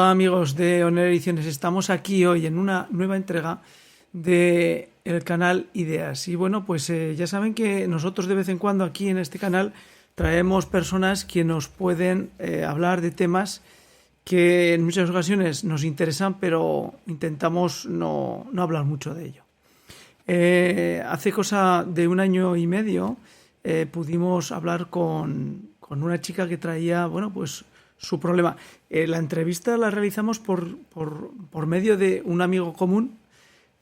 Hola amigos de Oner Ediciones, estamos aquí hoy en una nueva entrega de el canal Ideas. Y bueno, pues ya saben que nosotros de vez en cuando aquí en este canal traemos personas que nos pueden hablar de temas que en muchas ocasiones nos interesan, pero intentamos no hablar mucho de ello. Hace cosa de un año y medio pudimos hablar con una chica que traía, bueno, pues su problema. La entrevista la realizamos por medio de un amigo común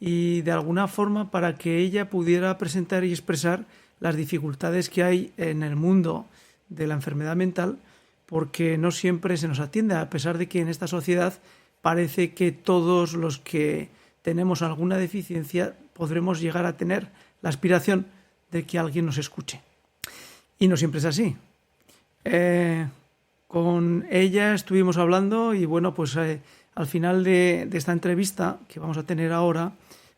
y de alguna forma para que ella pudiera presentar y expresar las dificultades que hay en el mundo de la enfermedad mental, porque no siempre se nos atiende, a pesar de que en esta sociedad parece que todos los que tenemos alguna deficiencia podremos llegar a tener la aspiración de que alguien nos escuche. Y no siempre es así. Con ella estuvimos hablando y bueno, pues al final de esta entrevista que vamos a tener ahora,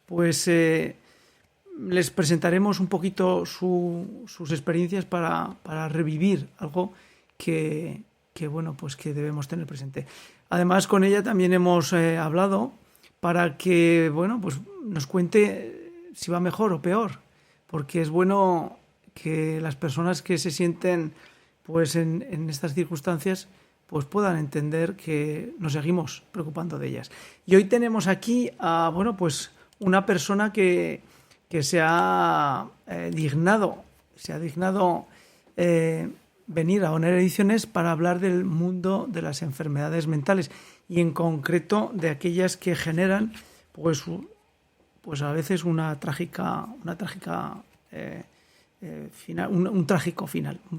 pues les presentaremos un poquito sus experiencias para revivir algo que bueno, pues que debemos tener presente. Además, con ella también hemos hablado para que, bueno, pues nos cuente si va mejor o peor, porque es bueno que las personas que se sienten pues en estas circunstancias pues puedan entender que nos seguimos preocupando de ellas. Y hoy tenemos aquí a, bueno, pues una persona que se ha dignado venir a Oner Ediciones para hablar del mundo de las enfermedades mentales y en concreto de aquellas que generan pues a veces un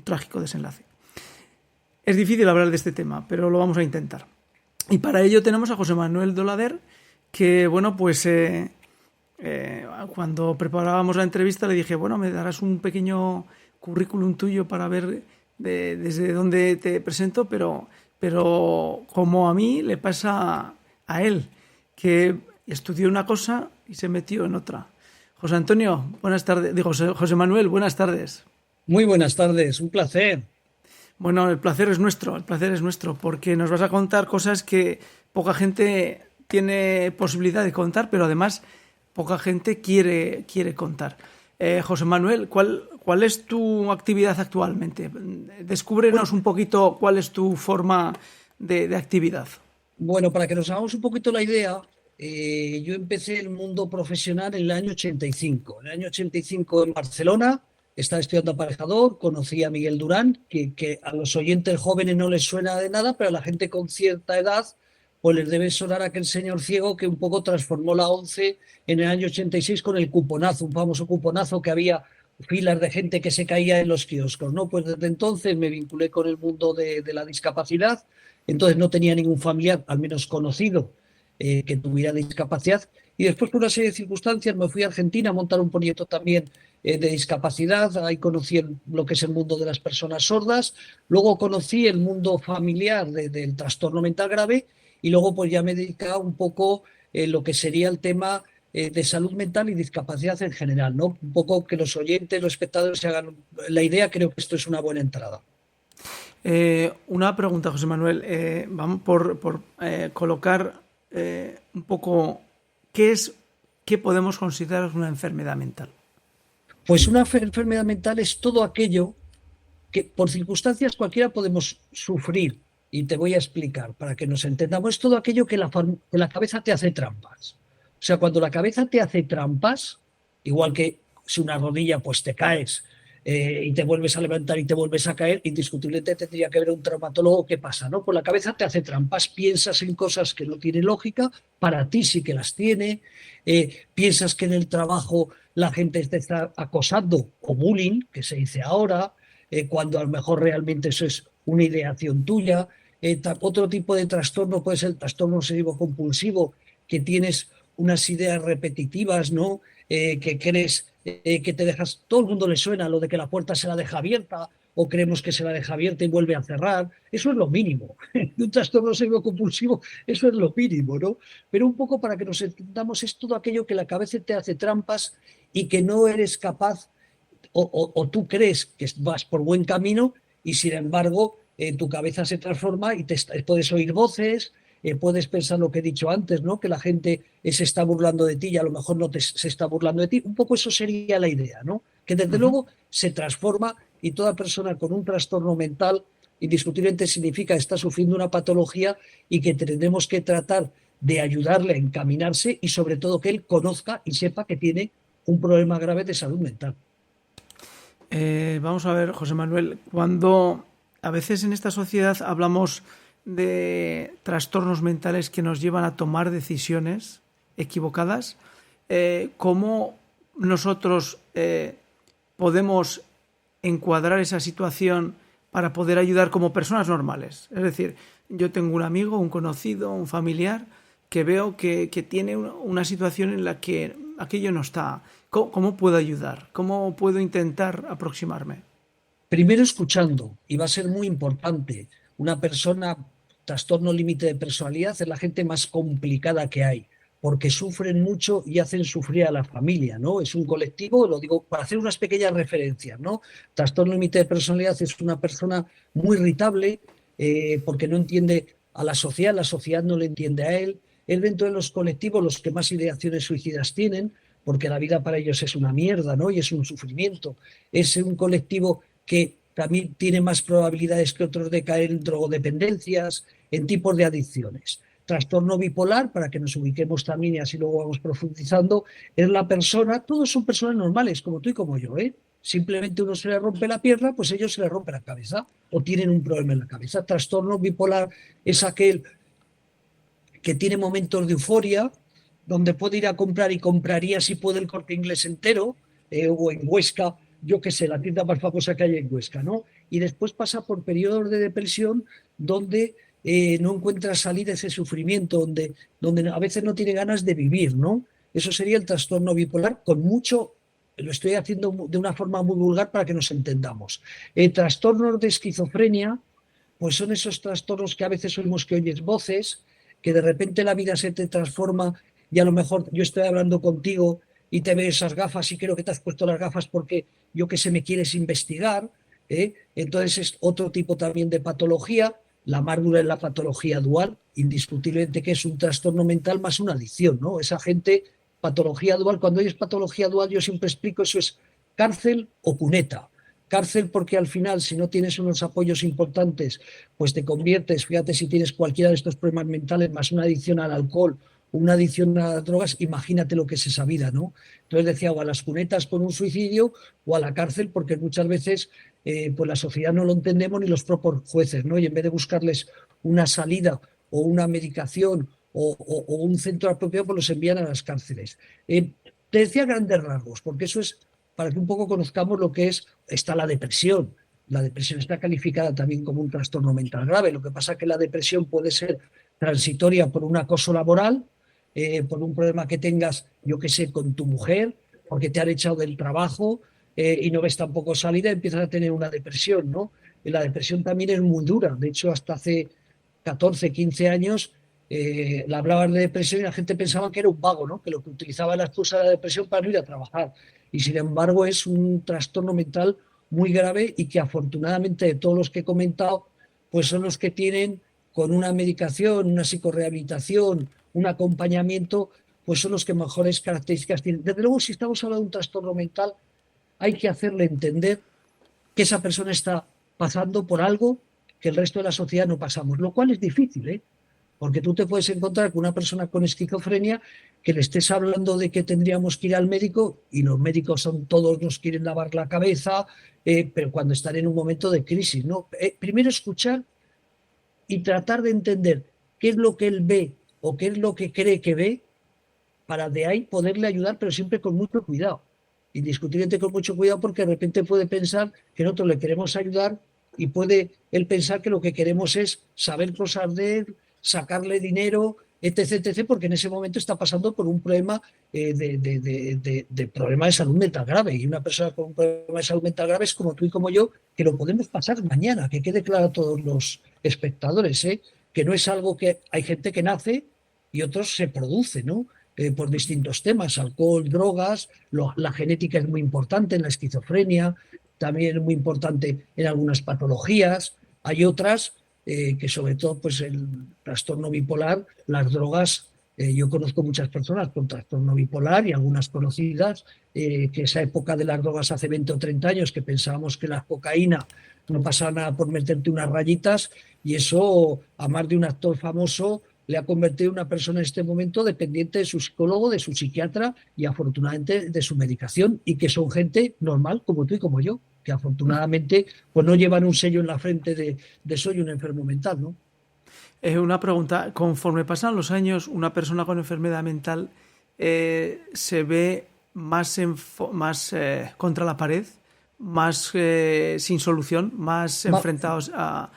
trágico desenlace. Es difícil hablar de este tema, pero lo vamos a intentar. Y para ello tenemos a José Manuel Dolader, que bueno, pues cuando preparábamos la entrevista le dije, bueno, me darás un pequeño currículum tuyo para ver desde dónde te presento, pero como a mí le pasa a él, que estudió una cosa y se metió en otra. José Antonio, buenas tardes. Digo, José Manuel, buenas tardes. Muy buenas tardes, un placer. Bueno, el placer es nuestro, porque nos vas a contar cosas que poca gente tiene posibilidad de contar, pero además poca gente quiere contar. José Manuel, ¿cuál es tu actividad actualmente? Descúbrenos un poquito cuál es tu forma de actividad. Bueno, para que nos hagamos un poquito la idea, yo empecé el mundo profesional en el año 85. En el año 85 en Barcelona, estaba estudiando aparejador, conocí a Miguel Durán, que a los oyentes jóvenes no les suena de nada, pero a la gente con cierta edad pues les debe sonar aquel señor ciego que un poco transformó la ONCE en el año 86 con el cuponazo, un famoso cuponazo que había filas de gente que se caía en los kioscos, ¿no? Pues desde entonces me vinculé con el mundo de la discapacidad. Entonces no tenía ningún familiar, al menos conocido, que tuviera discapacidad. Y después, por una serie de circunstancias, me fui a Argentina a montar un proyecto también de discapacidad. Ahí conocí lo que es el mundo de las personas sordas. Luego conocí el mundo familiar del trastorno mental grave. Y luego pues ya me dedicaba un poco lo que sería el tema de salud mental y discapacidad en general, ¿no? Un poco que los oyentes, los espectadores se hagan la idea. Creo que esto es una buena entrada. Una pregunta, José Manuel. Vamos por colocar un poco qué podemos considerar una enfermedad mental. Pues una enfermedad mental es todo aquello que por circunstancias cualquiera podemos sufrir. Y te voy a explicar para que nos entendamos. Es todo aquello que la cabeza te hace trampas. O sea, cuando la cabeza te hace trampas, igual que si una rodilla pues te caes y te vuelves a levantar y te vuelves a caer, indiscutiblemente tendría que ver un traumatólogo qué pasa, ¿no? Pues la cabeza te hace trampas, piensas en cosas que no tienen lógica, para ti sí que las tiene, piensas que en el trabajo la gente te está acosando o bullying, que se dice ahora, cuando a lo mejor realmente eso es una ideación tuya. Otro tipo de trastorno puede ser el trastorno obsesivo compulsivo, que tienes unas ideas repetitivas, ¿no? Que crees que te dejas, todo el mundo le suena lo de que la puerta se la deja abierta o creemos que se la deja abierta y vuelve a cerrar. Eso es lo mínimo. Un trastorno obsesivo compulsivo, eso es lo mínimo, ¿no? Pero un poco para que nos entendamos, es todo aquello que la cabeza te hace trampas y que no eres capaz o tú crees que vas por buen camino y sin embargo tu cabeza se transforma y puedes oír voces, puedes pensar lo que he dicho antes, ¿no? Que la gente se está burlando de ti y a lo mejor no se está burlando de ti. Un poco eso sería la idea, ¿no? Que desde luego se transforma y toda persona con un trastorno mental indiscutiblemente significa que está sufriendo una patología y que tendremos que tratar de ayudarle a encaminarse y sobre todo que él conozca y sepa que tiene un problema grave de salud mental. Vamos a ver, José Manuel, cuando a veces en esta sociedad hablamos de trastornos mentales que nos llevan a tomar decisiones equivocadas, ¿cómo nosotros podemos encuadrar esa situación para poder ayudar como personas normales? Es decir, yo tengo un amigo, un conocido, un familiar que veo que tiene una situación en la que aquello no está. ¿Cómo puedo ayudar? ¿Cómo puedo intentar aproximarme? Primero escuchando, y va a ser muy importante, una persona, trastorno límite de personalidad, es la gente más complicada que hay, porque sufren mucho y hacen sufrir a la familia, ¿no? Es un colectivo, lo digo para hacer unas pequeñas referencias, ¿no? Trastorno límite de personalidad es una persona muy irritable, porque no entiende a la sociedad no le entiende a él. Él dentro de los colectivos, los que más ideaciones suicidas tienen, porque la vida para ellos es una mierda, ¿no? Y es un sufrimiento. Es un colectivo que también tiene más probabilidades que otros de caer en drogodependencias, en tipos de adicciones. Trastorno bipolar, para que nos ubiquemos también y así luego vamos profundizando, es la persona, todos son personas normales, como tú y como yo, ¿eh? Simplemente uno se le rompe la pierna, pues ellos se le rompe la cabeza o tienen un problema en la cabeza. Trastorno bipolar es aquel que tiene momentos de euforia, donde puede ir a comprar y compraría si puede el Corte Inglés entero, o en Huesca, yo qué sé, la tienda más famosa que hay en Huesca, ¿no? Y después pasa por periodos de depresión donde no encuentra salida ese sufrimiento, donde a veces no tiene ganas de vivir, ¿no? Eso sería el trastorno bipolar con mucho, lo estoy haciendo de una forma muy vulgar para que nos entendamos. Trastornos de esquizofrenia, pues son esos trastornos que a veces oímos que oyes voces, que de repente la vida se te transforma y a lo mejor yo estoy hablando contigo y te veo esas gafas y creo que te has puesto las gafas porque yo que sé me quieres investigar, ¿eh? Entonces es otro tipo también de patología. La más dura es la patología dual, indiscutiblemente que es un trastorno mental más una adicción, ¿no? Esa gente, patología dual, cuando oyes patología dual yo siempre explico eso es cárcel o cuneta. Cárcel porque al final, si no tienes unos apoyos importantes, pues te conviertes, fíjate si tienes cualquiera de estos problemas mentales, más una adicción al alcohol, una adicción a las drogas, imagínate lo que es esa vida, ¿no? Entonces decía, o a las cunetas con un suicidio o a la cárcel, porque muchas veces pues la sociedad no lo entendemos ni los propios jueces, ¿no? Y en vez de buscarles una salida o una medicación o un centro apropiado, pues los envían a las cárceles. Te decía grandes rasgos, porque eso es para que un poco conozcamos lo que es, está la depresión. La depresión está calificada también como un trastorno mental grave. Lo que pasa es que la depresión puede ser transitoria por un acoso laboral, por un problema que tengas, yo qué sé, con tu mujer, porque te han echado del trabajo y no ves tampoco salida, empiezas a tener una depresión, ¿no? Y la depresión también es muy dura. De hecho, hasta hace 14, 15 años la hablaban de depresión y la gente pensaba que era un vago, ¿no? Que lo que utilizaba la excusa de la depresión para no ir a trabajar. Y sin embargo es un trastorno mental muy grave y que afortunadamente de todos los que he comentado, pues son los que tienen con una medicación, una psicorehabilitación, un acompañamiento, pues son los que mejores características tienen. Desde luego, si estamos hablando de un trastorno mental, hay que hacerle entender que esa persona está pasando por algo que el resto de la sociedad no pasamos, lo cual es difícil, ¿eh? Porque tú te puedes encontrar con una persona con esquizofrenia que le estés hablando de que tendríamos que ir al médico y los médicos son todos nos quieren lavar la cabeza, pero cuando están en un momento de crisis, ¿no? Primero escuchar y tratar de entender qué es lo que él ve o qué es lo que cree que ve para de ahí poderle ayudar, pero siempre con mucho cuidado. Indiscutiblemente con mucho cuidado porque de repente puede pensar que nosotros le queremos ayudar y puede él pensar que lo que queremos es saber cosas de él, sacarle dinero, etc., etc., porque en ese momento está pasando por un problema de problema de salud mental grave. Y una persona con un problema de salud mental grave es como tú y como yo, que lo podemos pasar mañana, que quede claro a todos los espectadores, ¿eh? Que no es algo que hay gente que nace y otros se produce, ¿no? Por distintos temas, alcohol, drogas, la genética es muy importante en la esquizofrenia, también es muy importante en algunas patologías, hay otras que sobre todo pues el trastorno bipolar, las drogas, yo conozco muchas personas con trastorno bipolar y algunas conocidas, que esa época de las drogas hace 20 o 30 años que pensábamos que la cocaína no pasaba nada por meterte unas rayitas, y eso a más de un actor famoso le ha convertido en una persona en este momento dependiente de su psicólogo, de su psiquiatra y afortunadamente de su medicación, y que son gente normal como tú y como yo, que afortunadamente pues no llevan un sello en la frente de soy un enfermo mental, ¿no? Una pregunta, conforme pasan los años, una persona con enfermedad mental se ve más contra la pared, más sin solución, más Va- enfrentados a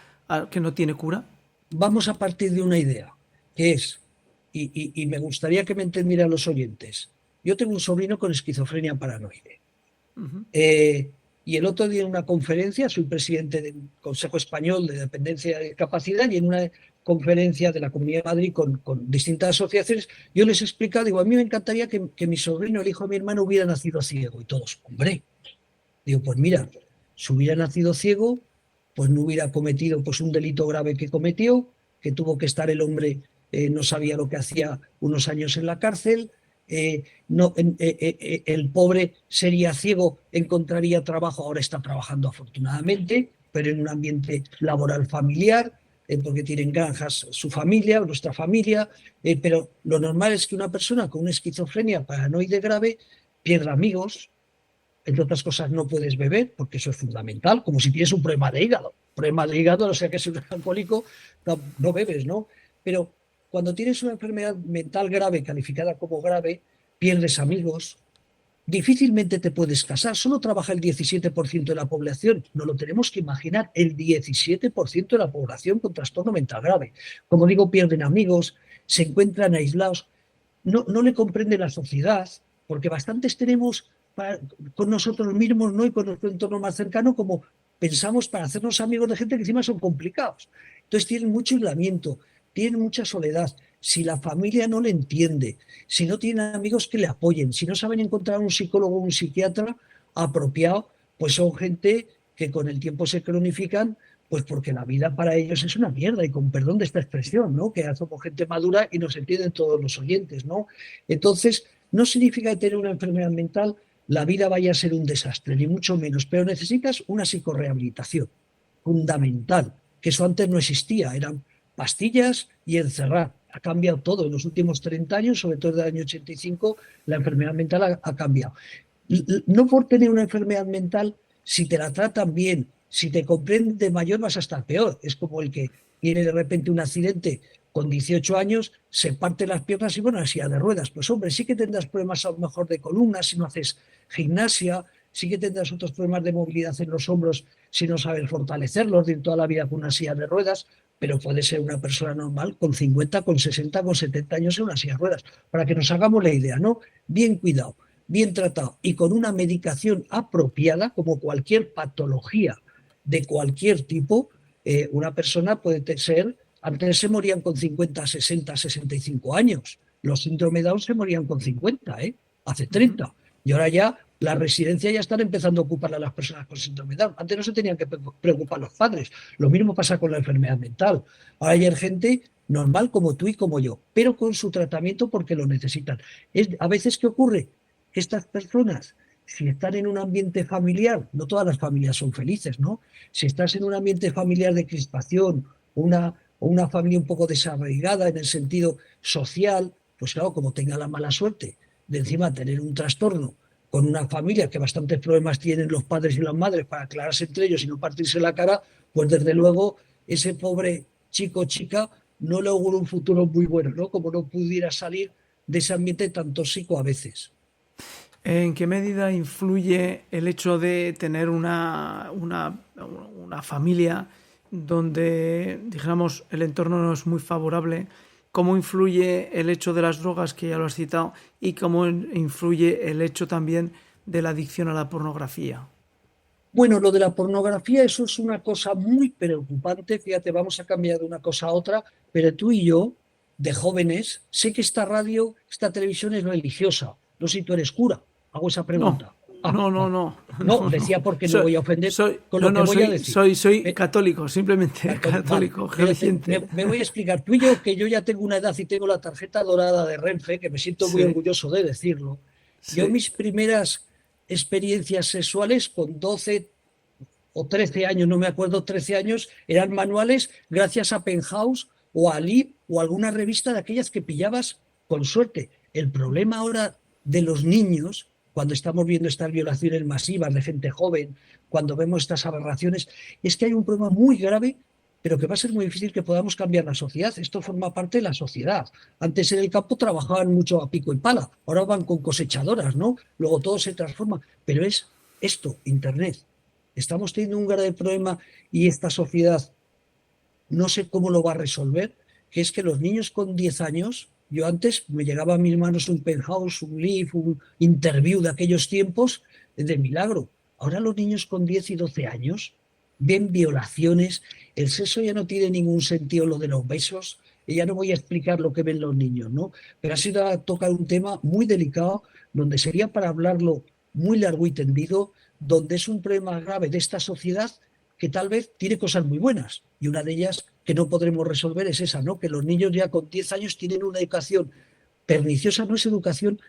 que no tiene cura. Vamos a partir de una idea, que es, y me gustaría que me entendieran los oyentes, yo tengo un sobrino con esquizofrenia paranoide. Eh, y el otro día en una conferencia, soy presidente del Consejo Español de Dependencia y Discapacidad, y en una conferencia de la Comunidad de Madrid con distintas asociaciones, yo les he explicado, digo, a mí me encantaría que mi sobrino, el hijo de mi hermano, hubiera nacido ciego. Y todos, hombre, digo, pues mira, si hubiera nacido ciego, pues no hubiera cometido pues un delito grave que cometió, que tuvo que estar el hombre, no sabía lo que hacía, unos años en la cárcel. No, el pobre sería ciego, encontraría trabajo, ahora está trabajando afortunadamente, pero en un ambiente laboral familiar, porque tienen granjas su familia, nuestra familia, pero lo normal es que una persona con una esquizofrenia paranoide grave pierda amigos, entre otras cosas no puedes beber, porque eso es fundamental, como si tienes un problema de hígado. Problema de hígado, o sea que es un alcohólico, no bebes, ¿no? Pero cuando tienes una enfermedad mental grave, calificada como grave, pierdes amigos, difícilmente te puedes casar. Solo trabaja el 17% de la población. No lo tenemos que imaginar, el 17% de la población con trastorno mental grave. Como digo, pierden amigos, se encuentran aislados, no le comprende la sociedad, porque bastantes tenemos con nosotros mismos, ¿no? Y con nuestro entorno más cercano, como pensamos para hacernos amigos de gente que encima son complicados. Entonces tienen mucho aislamiento, tienen mucha soledad. Si la familia no le entiende, si no tienen amigos que le apoyen, si no saben encontrar un psicólogo o un psiquiatra apropiado, pues son gente que con el tiempo se cronifican, pues porque la vida para ellos es una mierda, y con perdón de esta expresión, ¿no? Que somos gente madura y nos entienden todos los oyentes, ¿no? Entonces, no significa que tener una enfermedad mental la vida vaya a ser un desastre, ni mucho menos, pero necesitas una psicorrehabilitación fundamental, que eso antes no existía, eran pastillas y encerrar. Ha cambiado todo en los últimos 30 años, sobre todo desde el año 85, la enfermedad mental ha cambiado. No por tener una enfermedad mental, si te la tratan bien, si te comprenden de mayor, vas a estar peor. Es como el que tiene de repente un accidente con 18 años, se parte las piernas y bueno, en silla de ruedas. Pues hombre, sí que tendrás problemas a lo mejor de columna si no haces gimnasia, sí que tendrás otros problemas de movilidad en los hombros si no sabes fortalecerlos, de ir toda la vida con una silla de ruedas, pero puede ser una persona normal con 50, con 60, con 70 años en una silla de ruedas. Para que nos hagamos la idea, ¿no? Bien cuidado, bien tratado y con una medicación apropiada, como cualquier patología de cualquier tipo, una persona puede ser, antes se morían con 50, 60, 65 años. Los síndrome Down se morían con 50, hace 30. Y ahora ya la residencia ya están empezando a ocupar a las personas con síndrome Down. Antes no se tenían que preocupar los padres. Lo mismo pasa con la enfermedad mental. Ahora hay gente normal como tú y como yo, pero con su tratamiento porque lo necesitan. A veces, ¿qué ocurre? Estas personas, si están en un ambiente familiar, no todas las familias son felices, ¿no? Si estás en un ambiente familiar de crispación, una familia un poco desarraigada en el sentido social, pues claro, como tenga la mala suerte de encima tener un trastorno con una familia que bastantes problemas tienen los padres y las madres para aclararse entre ellos y no partirse la cara, pues desde luego ese pobre chico o chica no le augura un futuro muy bueno, ¿no? Como no pudiera salir de ese ambiente tan tóxico a veces. ¿En qué medida influye el hecho de tener una familia donde, dijéramos, el entorno no es muy favorable? ¿Cómo influye el hecho de las drogas, que ya lo has citado, y cómo influye el hecho también de la adicción a la pornografía? Bueno, lo de la pornografía, eso es una cosa muy preocupante. Fíjate, vamos a cambiar de una cosa a otra, pero tú y yo, de jóvenes, sé que esta radio, esta televisión es religiosa. No sé si tú eres cura. Hago esa No, pregunta. no, no, no, No, no, decía no. porque no voy a ofender con No, lo que no, voy a decir. soy Me- católico, simplemente Vale, católico, mira, geleciente. me voy a explicar. Tú y yo, que yo ya tengo una edad y tengo la tarjeta dorada de Renfe, que me siento muy Sí, orgulloso de decirlo. Yo sí, mis primeras experiencias sexuales con 12 o 13 años, no me acuerdo, 13 años, eran manuales gracias a Penthouse o a Lip o alguna revista de aquellas que pillabas con suerte. El problema ahora de los niños, cuando estamos viendo estas violaciones masivas de gente joven, cuando vemos estas aberraciones, es que hay un problema muy grave, pero que va a ser muy difícil que podamos cambiar la sociedad. Esto forma parte de la sociedad. Antes en el campo trabajaban mucho a pico y pala, ahora van con cosechadoras, ¿no? Luego todo se transforma, pero es esto, Internet. Estamos teniendo un grave problema y esta sociedad no sé cómo lo va a resolver, que es que los niños con 10 años, yo antes me llegaba a mis manos un Penthouse, un Leaf, un Interview de aquellos tiempos de milagro. Ahora los niños con 10 y 12 años ven violaciones, el sexo ya no tiene ningún sentido, lo de los besos, y ya no voy a explicar lo que ven los niños, ¿no? Pero ha sido a tocar un tema muy delicado, donde sería para hablarlo muy largo y tendido, donde es un problema grave de esta sociedad que tal vez tiene cosas muy buenas. Y una de ellas que no podremos resolver es esa, ¿no? Que los niños ya con 10 años tienen una educación perniciosa, no es educación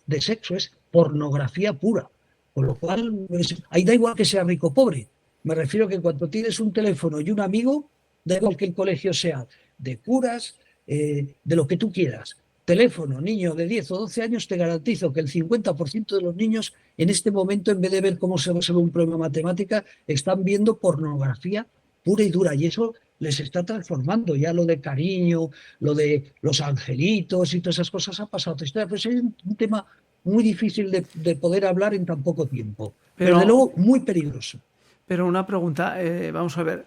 de sexo, es pornografía pura. Con lo cual, ahí da igual que sea rico o pobre. Me refiero a que cuando tienes un teléfono y un amigo, da igual que el colegio sea de curas, de lo que tú quieras. Teléfono, niño de 10 o 12 años, te garantizo que el 50% de los niños en este momento, en vez de ver cómo se resuelve un problema matemática, están viendo pornografía pura y dura. Y eso les está transformando. Ya lo de cariño, lo de los angelitos y todas esas cosas ha pasado a otra historia. Pero es un tema muy difícil de poder hablar en tan poco tiempo. Pero de pero, luego muy peligroso. pero una pregunta, vamos a ver,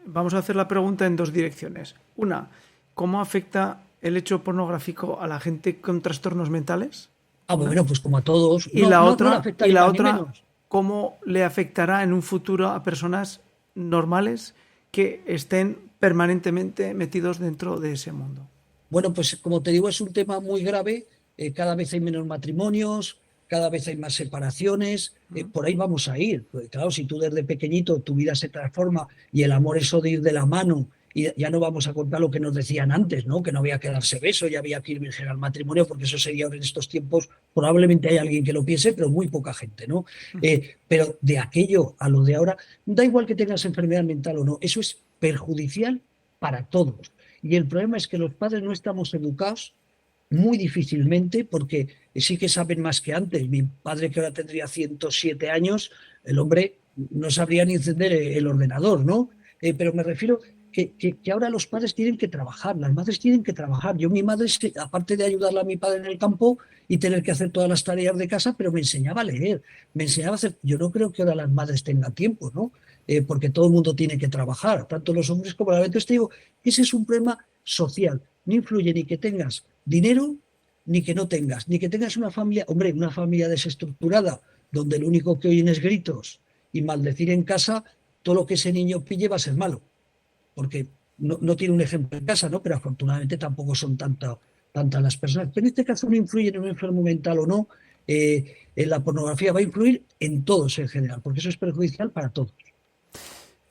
vamos a hacer la pregunta en dos direcciones. Una, ¿cómo afecta el hecho pornográfico a la gente con trastornos mentales? Ah, Una. bueno, pues como a todos, Y no le afecta y ni la más ni otra, menos. ¿cómo le afectará en un futuro a personas normales que estén permanentemente metidos dentro de ese mundo? Bueno, pues como te digo, es un tema muy grave. Cada vez hay menos matrimonios, cada vez hay más separaciones. Por ahí vamos a ir. Pues, claro, si tú desde pequeñito tu vida se transforma y el amor eso de ir de la mano, y ya no vamos a contar lo que nos decían antes, ¿no? Que no había que darse beso, ya había que ir virgen al matrimonio, porque eso sería ahora en estos tiempos. Probablemente hay alguien que lo piense, pero muy poca gente, ¿no? Pero de aquello a lo de ahora, da igual que tengas enfermedad mental o no, eso es perjudicial para todos. Y el problema es que los padres no estamos educados muy difícilmente porque sí que saben más que antes. Mi padre, que ahora tendría 107 años, el hombre no sabría ni encender el ordenador, ¿no? Pero me refiero que ahora los padres tienen que trabajar, las madres tienen que trabajar. Yo, mi madre, aparte de ayudarle a mi padre en el campo y tener que hacer todas las tareas de casa, pero me enseñaba a leer, me enseñaba a hacer. Yo no creo que ahora las madres tengan tiempo, ¿no? Porque todo el mundo tiene que trabajar, tanto los hombres como las mujeres. Entonces te digo, ese es un problema social. No influye ni que tengas dinero, ni que no tengas, ni que tengas una familia, hombre, una familia desestructurada, donde lo único que oyen es gritos y maldecir en casa, todo lo que ese niño pille va a ser malo, porque no tiene un ejemplo en casa, ¿no? Pero afortunadamente tampoco son tantas las personas. Pero en este caso no influye en un enfermo mental o no, en la pornografía va a influir en todos en general, porque eso es perjudicial para todos.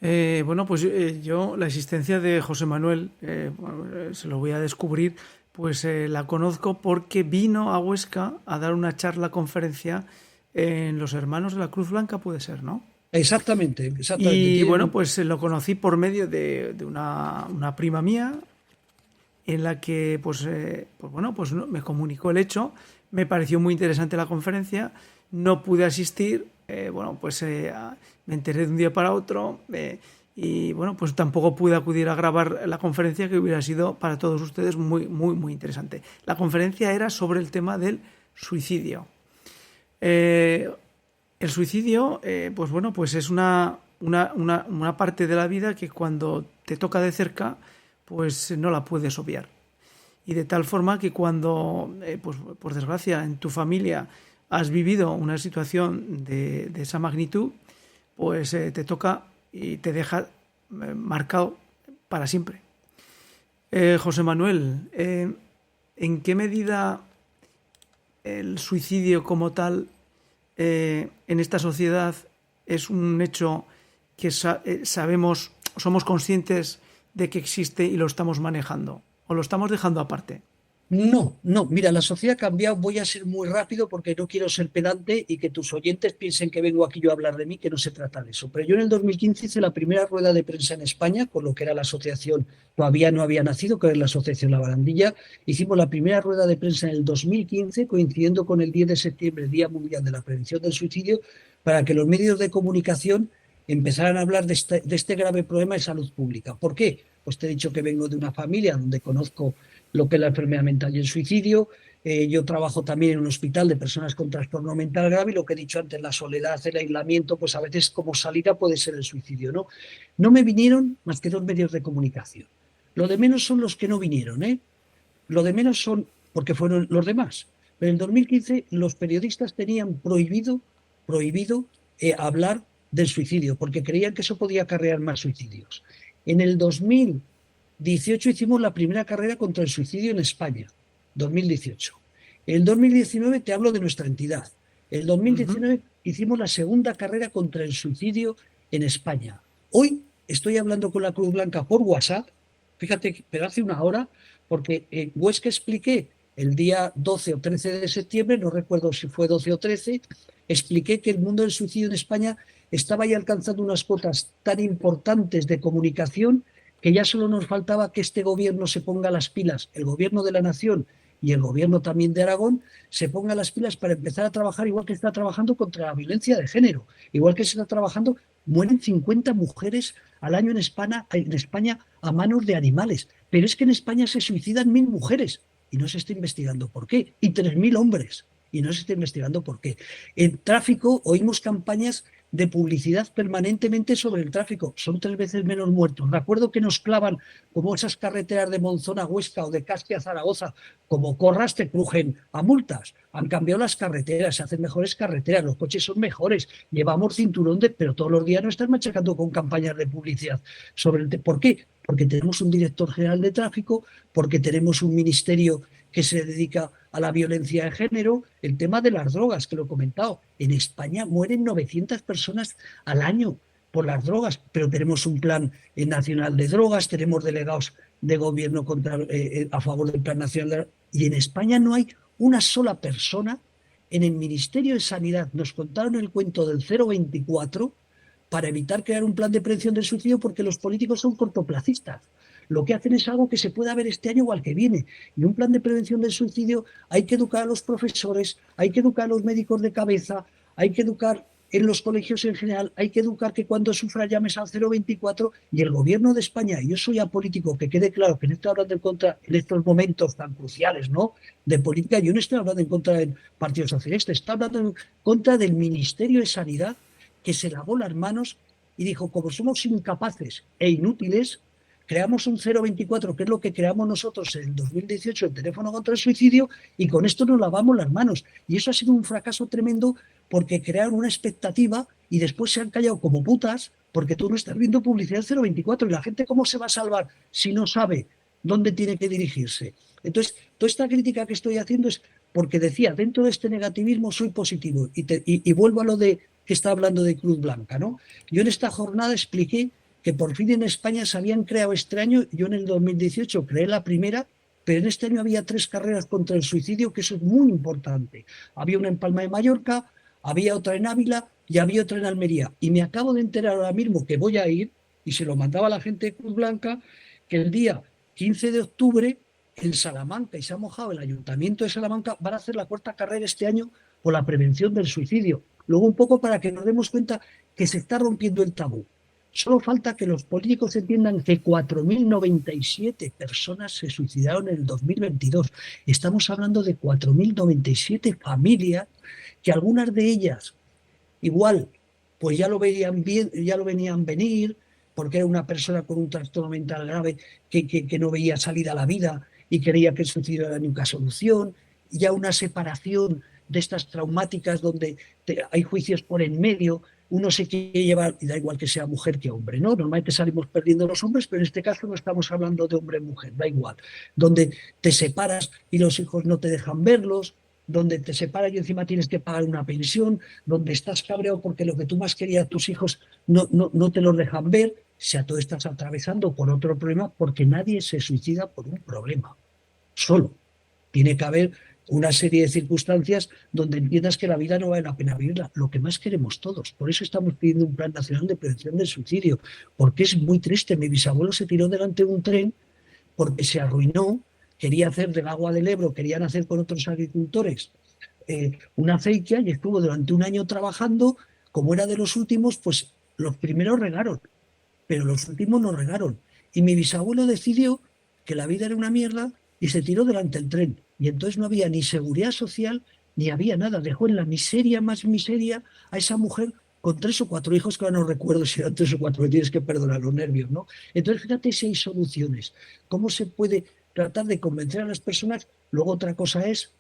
Bueno, pues yo la existencia de José Manuel, se lo voy a descubrir, pues la conozco porque vino a Huesca a dar una charla, conferencia en Los Hermanos de la Cruz Blanca, puede ser, ¿no? Exactamente, exactamente. Y bueno, pues lo conocí por medio de una prima mía en la que, pues bueno, pues me comunicó el hecho, me pareció muy interesante la conferencia, no pude asistir, bueno, pues me enteré de un día para otro y bueno, pues tampoco pude acudir a grabar la conferencia, que hubiera sido para todos ustedes muy, muy, muy interesante. La conferencia era sobre el tema del suicidio. El suicidio, pues bueno, pues es una parte de la vida que cuando te toca de cerca, pues no la puedes obviar. Y de tal forma que cuando, pues por desgracia, en tu familia has vivido una situación de esa magnitud, pues te toca y te deja marcado para siempre. José Manuel, ¿en qué medida el suicidio como tal en esta sociedad es un hecho que sabemos, somos conscientes de que existe y lo estamos manejando, o lo estamos dejando aparte. No, no, mira, la sociedad ha cambiado. Voy a ser muy rápido porque no quiero ser pedante y que tus oyentes piensen que vengo aquí yo a hablar de mí, que no se trata de eso. Pero yo en el 2015 hice la primera rueda de prensa en España, con lo que era la asociación, todavía no había nacido, que era la asociación La Barandilla. Hicimos la primera rueda de prensa en el 2015, coincidiendo con el 10 de septiembre, el Día Mundial de la Prevención del Suicidio, para que los medios de comunicación empezaran a hablar de este grave problema de salud pública. ¿Por qué? Pues te he dicho que vengo de una familia donde conozco lo que es la enfermedad mental y el suicidio. Yo trabajo también en un hospital de personas con trastorno mental grave y lo que he dicho antes, la soledad, el aislamiento, pues a veces como salida puede ser el suicidio, ¿no? No me vinieron más que dos medios de comunicación. Lo de menos son los que no vinieron, ¿eh? Lo de menos son porque fueron los demás. Pero en el 2015 los periodistas tenían prohibido hablar del suicidio porque creían que eso podía acarrear más suicidios. En el 2018 hicimos la primera carrera contra el suicidio en España, 2018. En el 2019 te hablo de nuestra entidad. En el 2019 hicimos la segunda carrera contra el suicidio en España. Hoy estoy hablando con la Cruz Blanca por WhatsApp, fíjate, pero hace una hora, porque en Huesca expliqué el día 12 o 13 de septiembre, no recuerdo si fue 12 o 13, expliqué que el mundo del suicidio en España estaba ya alcanzando unas cuotas tan importantes de comunicación que ya solo nos faltaba que este gobierno se ponga las pilas, el gobierno de la nación y el gobierno también de Aragón, se ponga las pilas para empezar a trabajar igual que está trabajando contra la violencia de género, igual que se está trabajando, mueren 50 mujeres al año en España a manos de animales, pero es que en España se suicidan 1000 mujeres y no se está investigando por qué, y 3000 hombres y no se está investigando por qué. En tráfico oímos campañas de publicidad permanentemente sobre el tráfico. Son 3 veces menos muertos. Recuerdo que nos clavan como esas carreteras de Monzón a Huesca o de Caspe a Zaragoza, como corras te crujen a multas. Han cambiado las carreteras, se hacen mejores carreteras, los coches son mejores, llevamos cinturón pero todos los días no están machacando con campañas de publicidad sobre el ¿Por qué? Porque tenemos un director general de tráfico, porque tenemos un ministerio que se dedica a la violencia de género, el tema de las drogas, que lo he comentado. En España mueren 900 personas al año por las drogas, pero tenemos un plan nacional de drogas, tenemos delegados de gobierno a favor del plan nacional y en España no hay una sola persona. En el Ministerio de Sanidad nos contaron el cuento del 024 para evitar crear un plan de prevención del suicidio porque los políticos son cortoplacistas. Lo que hacen es algo que se pueda ver este año o al que viene. Y un plan de prevención del suicidio hay que educar a los profesores, hay que educar a los médicos de cabeza, hay que educar en los colegios en general, hay que educar que cuando sufra llames al 024 y el gobierno de España, y yo soy apolítico, que quede claro que no estoy hablando en contra en estos momentos tan cruciales, ¿no?, de política, yo no estoy hablando en contra del Partido Socialista, estoy hablando en contra del Ministerio de Sanidad, que se lavó las manos y dijo, como somos incapaces e inútiles, creamos un 024, que es lo que creamos nosotros en el 2018, el teléfono contra el suicidio, y con esto nos lavamos las manos. Y eso ha sido un fracaso tremendo porque crearon una expectativa y después se han callado como putas porque tú no estás viendo publicidad 024 y la gente ¿cómo se va a salvar si no sabe dónde tiene que dirigirse? Entonces, toda esta crítica que estoy haciendo es porque decía, dentro de este negativismo soy positivo y vuelvo a lo de que está hablando de Cruz Blanca, ¿no? Yo en esta jornada expliqué que por fin en España se habían creado este año, yo en el 2018 creé la primera, pero en este año había 3 carreras contra el suicidio, que eso es muy importante. Había una en Palma de Mallorca, había otra en Ávila y había otra en Almería. Y me acabo de enterar ahora mismo que voy a ir, y se lo mandaba a la gente de Cruz Blanca, que el día 15 de octubre en Salamanca, y se ha mojado el Ayuntamiento de Salamanca, van a hacer la 4ª carrera este año por la prevención del suicidio. Luego un poco para que nos demos cuenta que se está rompiendo el tabú. Solo falta que los políticos entiendan que 4.097 personas se suicidaron en el 2022. Estamos hablando de 4.097 familias que algunas de ellas igual pues ya lo veían bien, ya lo venían venir, porque era una persona con un trastorno mental grave que no veía salida a la vida y creía que el suicidio era la única solución, ya una separación de estas traumáticas donde hay juicios por en medio, uno se quiere llevar, y da igual que sea mujer que hombre, ¿no? Normalmente salimos perdiendo los hombres, pero en este caso no estamos hablando de hombre-mujer, da igual. Donde te separas y los hijos no te dejan verlos, donde te separan y encima tienes que pagar una pensión, donde estás cabreado porque lo que tú más querías tus hijos no te lo dejan ver, si a todo estás atravesando por otro problema, porque nadie se suicida por un problema solo. Tiene que haber una serie de circunstancias donde entiendas que la vida no vale la pena vivirla, lo que más queremos todos. Por eso estamos pidiendo un plan nacional de prevención del suicidio, porque es muy triste. Mi bisabuelo se tiró delante de un tren porque se arruinó, quería hacer del agua del Ebro, querían hacer con otros agricultores una acequia y estuvo durante un año trabajando. Como era de los últimos, pues los primeros regaron, pero los últimos no regaron. Y mi bisabuelo decidió que la vida era una mierda y se tiró delante del tren. Y entonces no había ni seguridad social ni había nada. Dejó en la miseria más miseria a esa mujer con 3 o 4 hijos, que ahora no recuerdo si eran 3 o 4, me tienes que perdonar los nervios, ¿no? Entonces, fíjate si hay soluciones. ¿Cómo se puede tratar de convencer a las personas? Luego otra cosa es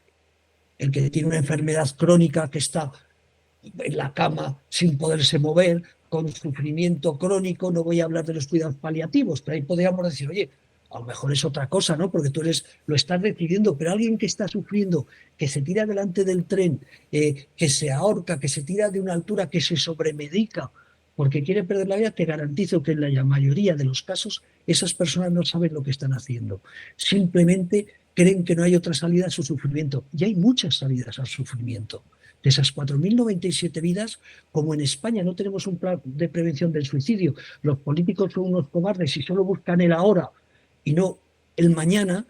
el que tiene una enfermedad crónica que está en la cama sin poderse mover, con sufrimiento crónico. No voy a hablar de los cuidados paliativos, pero ahí podríamos decir, oye, a lo mejor es otra cosa, ¿no? Porque tú lo estás decidiendo, pero alguien que está sufriendo, que se tira delante del tren, que se ahorca, que se tira de una altura, que se sobremedica porque quiere perder la vida, te garantizo que en la mayoría de los casos esas personas no saben lo que están haciendo. Simplemente creen que no hay otra salida a su sufrimiento. Y hay muchas salidas al sufrimiento. De esas 4.097 vidas, como en España no tenemos un plan de prevención del suicidio, los políticos son unos cobardes y solo buscan el ahora y no el mañana,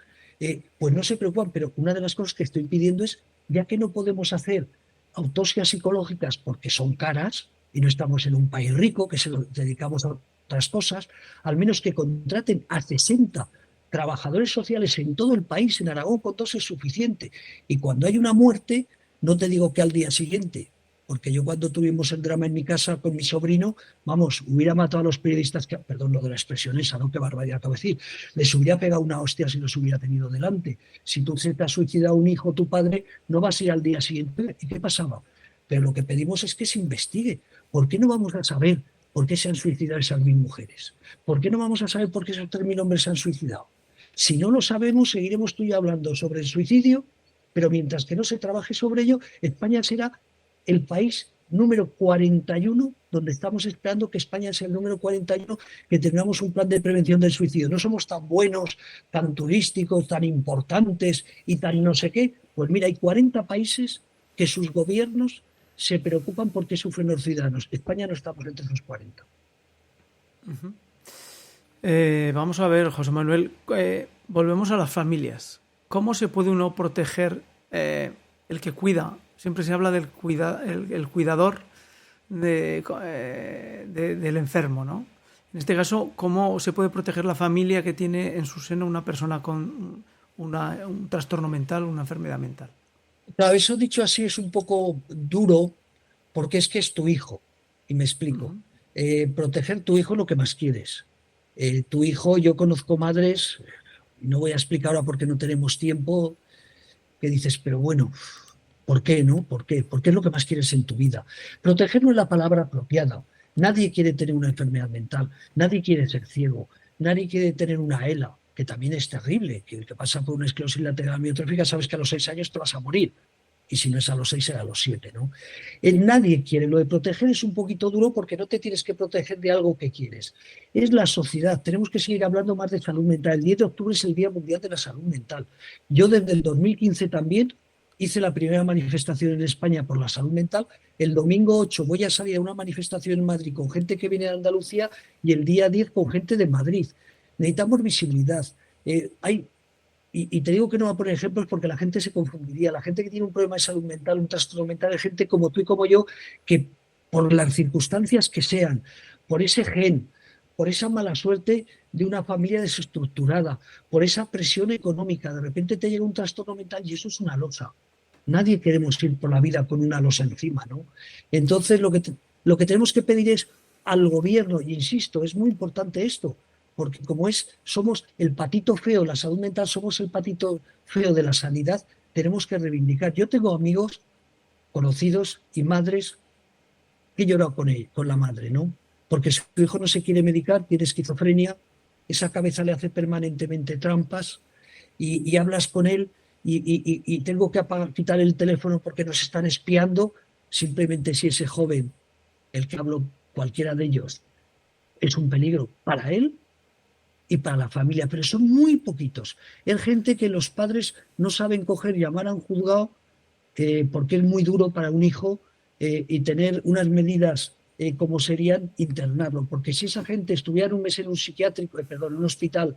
pues no se preocupan. Pero una de las cosas que estoy pidiendo es, ya que no podemos hacer autopsias psicológicas porque son caras y no estamos en un país rico, que se lo dedicamos a otras cosas, al menos que contraten a 60 trabajadores sociales en todo el país. En Aragón con 2 es suficiente. Y cuando hay una muerte, no te digo que al día siguiente, porque yo cuando tuvimos el drama en mi casa con mi sobrino, vamos, hubiera matado a los periodistas, perdón lo de la expresión esa, ¿no? Qué barbaridad acabo de decir. Les hubiera pegado una hostia si los hubiera tenido delante. Si tú se te has suicidado un hijo, tu padre, no vas a ir al día siguiente. ¿Y qué pasaba? Pero lo que pedimos es que se investigue. ¿Por qué no vamos a saber por qué se han suicidado esas 1.000 mujeres? ¿Por qué no vamos a saber por qué esos 3.000 hombres se han suicidado? Si no lo sabemos, seguiremos tú y yo hablando sobre el suicidio, pero mientras que no se trabaje sobre ello, España será el país número 41, donde estamos esperando que España sea el número 41, que tengamos un plan de prevención del suicidio. No somos tan buenos, tan turísticos, tan importantes y tan no sé qué. Pues mira, hay 40 países que sus gobiernos se preocupan por qué sufren los ciudadanos. España no estamos entre esos 40. Vamos a ver, José Manuel, volvemos a las familias. ¿Cómo se puede uno proteger el que cuida? Siempre se habla del el cuidador del enfermo, ¿no? En este caso, ¿cómo se puede proteger la familia que tiene en su seno una persona con un trastorno mental, una enfermedad mental? Claro, eso dicho así es un poco duro, porque es que es tu hijo. Y me explico. Proteger tu hijo es lo que más quieres. Tu hijo, yo conozco madres, no voy a explicar ahora porque no tenemos tiempo, que dices, pero bueno, ¿por qué no? ¿Por qué? Porque es lo que más quieres en tu vida. Proteger no es la palabra apropiada. Nadie quiere tener una enfermedad mental, nadie quiere ser ciego, nadie quiere tener una ELA, que también es terrible, que el que pasa por una esclerosis lateral amiotrófica sabes que a los 6 años te vas a morir. Y si no es a los 6, será a los 7, ¿no? Nadie quiere. Lo de proteger es un poquito duro porque no te tienes que proteger de algo que quieres. Es la sociedad. Tenemos que seguir hablando más de salud mental. El 10 de octubre es el Día Mundial de la Salud Mental. Yo desde el 2015 también hice la primera manifestación en España por la salud mental. El domingo 8 voy a salir a una manifestación en Madrid con gente que viene de Andalucía y el día 10 con gente de Madrid. Necesitamos visibilidad. Y te digo que no voy a poner ejemplos porque la gente se confundiría. La gente que tiene un problema de salud mental, un trastorno mental, es gente como tú y como yo, que por las circunstancias que sean, por ese gen, por esa mala suerte de una familia desestructurada, por esa presión económica, de repente te llega un trastorno mental y eso es una losa. Nadie queremos ir por la vida con una losa encima, ¿no? Entonces lo que tenemos que pedir es al gobierno, y insisto, es muy importante esto, porque como somos el patito feo, la salud mental, somos el patito feo de la sanidad, tenemos que reivindicar. Yo tengo amigos, conocidos y madres que lloran con la madre, ¿no? Porque su hijo no se quiere medicar, tiene esquizofrenia, esa cabeza le hace permanentemente trampas y hablas con él y tengo que quitar el teléfono porque nos están espiando, simplemente si ese joven, el que hablo, cualquiera de ellos, es un peligro para él y para la familia, pero son muy poquitos. Es gente que los padres no saben coger, llamar a un juzgado, porque es muy duro para un hijo, y tener unas medidas, como serían internarlo, porque si esa gente estuviera un mes en un psiquiátrico, perdón, en un hospital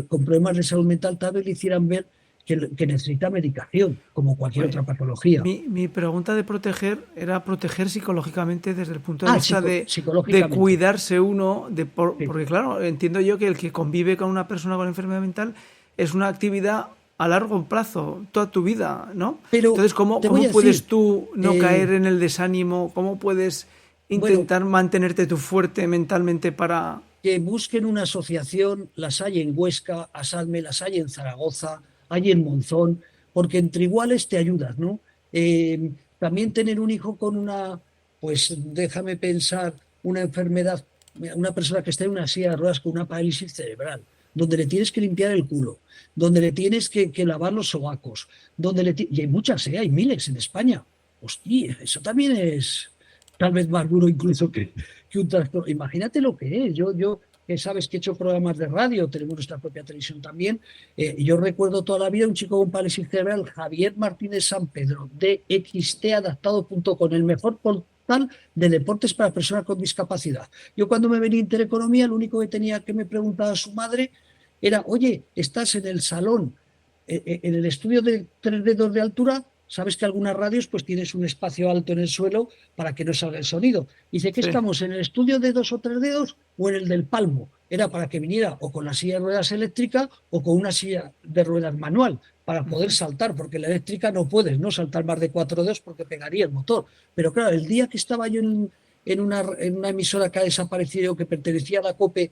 con problemas de salud mental, tal vez le hicieran ver que necesita medicación, como cualquier otra Oye, patología. mi pregunta de proteger era proteger psicológicamente desde el punto de vista de Psicológicamente. cuidarse uno, Sí. porque claro, entiendo yo que el que convive con una persona con enfermedad mental es una actividad a largo plazo, toda tu vida, ¿no? Pero Entonces, ¿cómo, te voy cómo a decir, puedes tú no caer eh, en el desánimo? ¿Cómo puedes bueno, intentar mantenerte tú fuerte mentalmente para... que busquen una asociación, las hay en Huesca, Asadme, las hay en Zaragoza, hay en Monzón, porque entre iguales te ayudas, ¿no? También tener un hijo con una, pues déjame pensar, una enfermedad, una persona que está en una silla de ruedas con una parálisis cerebral, donde le tienes que limpiar el culo, donde le tienes que lavar los sobacos, y hay muchas, hay miles en España. Hostia, eso también es tal vez más duro incluso que un trastorno. Imagínate lo que es. Yo sabes que he hecho programas de radio, tenemos nuestra propia televisión también. Yo recuerdo toda la vida un chico con parálisis cerebral, Javier Martínez San Pedro, de xtadaptado.com, el mejor portal de deportes para personas con discapacidad. Yo cuando me venía a Intereconomía, lo único que tenía que me preguntaba su madre era, oye, ¿estás en el salón, en el estudio de 3 dedos de altura? Sabes que algunas radios pues tienes un espacio alto en el suelo para que no salga el sonido. Dice que Sí. estamos en el estudio de 2 o 3 dedos o en el del palmo. Era para que viniera o con la silla de ruedas eléctrica o con una silla de ruedas manual para poder saltar, porque la eléctrica no puedes, ¿no? Saltar más de 4 dedos porque pegaría el motor. Pero claro, el día que estaba yo en una emisora que ha desaparecido, que pertenecía a la COPE,